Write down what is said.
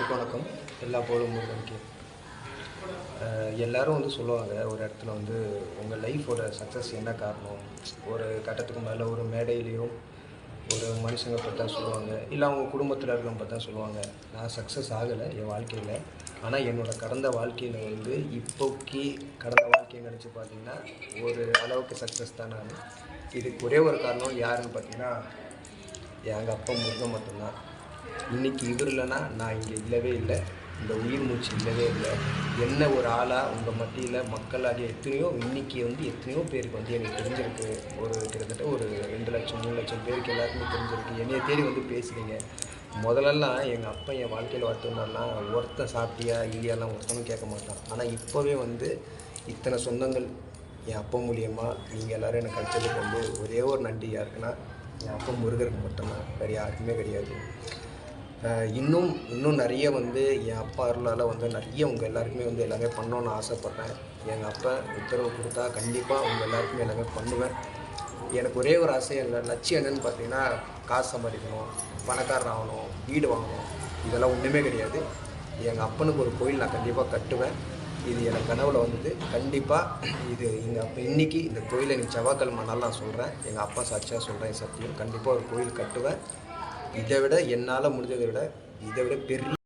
எல்லாருக்கும் வணக்கம். எல்லா புகழும் முருகனுக்கே. எல்லாரும் வந்து சொல்லுவாங்க, ஒரு இடத்துல வந்து உங்கள் லைஃபோட சக்ஸஸ் என்ன காரணம்? ஒரு கட்டத்துக்கு மேலே ஒரு மேடையிலையும் ஒரு மனுஷங்க பற்றி தான் சொல்லுவாங்க, இல்லை அவங்க குடும்பத்தில் இருக்கிறவங்க பற்றி தான் சொல்லுவாங்க. நான் சக்ஸஸ் ஆகலை என் வாழ்க்கையில். ஆனால் என்னோடய கடந்த வாழ்க்கையில் வந்து இப்போக்கி கடந்த வாழ்க்கையை நினச்சி பார்த்தீங்கன்னா ஒரு அளவுக்கு சக்ஸஸ் தான் நான். இதுக்கு ஒரே ஒரு காரணம் யாருன்னு பார்த்தீங்கன்னா எங்கள் அப்பா முருகன் மட்டும்தான். இன்றைக்கி இவர் இல்லைன்னா நான் இங்கே இல்லவே இல்லை, இந்த உயிர் மூச்சு இல்லவே இல்லை. என்ன ஒரு ஆளாக உங்கள் மத்தியில் மக்களாகிய இன்றைக்கி வந்து எத்தனையோ பேருக்கு வந்து எனக்கு தெரிஞ்சிருக்கு. ஒரு கிட்டத்தட்ட ஒரு 2 லட்சம் 3 லட்சம் பேருக்கு எல்லாருக்குமே தெரிஞ்சிருக்கு. என்னைய தேடி வந்து பேசுகிறீங்க. முதலெல்லாம் எங்கள் அப்பா என் வாழ்க்கையில் வரத்துனாலாம் ஒருத்தன் சாப்பிட்டியா இல்லையாலாம் ஒருத்தனும் கேட்க மாட்டான். ஆனால் இப்போவே வந்து இத்தனை சொந்தங்கள் என் அப்பா மூலியமாக நீங்கள் எல்லோரும் எனக்கு கிடைச்சதுக்கு வந்து ஒரே ஒரு நன்றி யாருக்குன்னா என் அப்பா முருகருக்கு மட்டும்தான், வேறு யாருக்குமே கிடையாது. இன்னும் நிறைய வந்து என் அப்பா அருளால் வந்து நிறைய உங்கள் எல்லாருக்குமே வந்து எல்லாமே பண்ணணுன்னு ஆசைப்பட்றேன். எங்கள் அப்பா உத்தரவு கொடுத்தா கண்டிப்பாக உங்கள் எல்லாருக்குமே எல்லாமே பண்ணுவேன். எனக்கு ஒரே ஒரு ஆசை, எங்கள் லட்சியம் என்னென்னு பார்த்தீங்கன்னா காசு சம்பாதிக்கணும், பணக்காரன் ஆகணும், வீடு வாங்கணும், இதெல்லாம் ஒன்றுமே கிடையாது. எங்கள் அப்பனுக்கு ஒரு கோயில் நான் கண்டிப்பாக கட்டுவேன். இது எனக்கு கனவுல வந்தது. கண்டிப்பாக இது எங்கள் அப்பா இன்றைக்கி இந்த கோயிலை எனக்கு செவ்வாய்க்கிழமை நாள் நான் சொல்கிறேன், எங்கள் அப்பா சாட்சியாக சொல்கிறேன், சத்தியம். கண்டிப்பாக ஒரு கோயில் கட்டுவேன். இதை விட என்னால் முடிஞ்சதை விட இதை விட பெரிய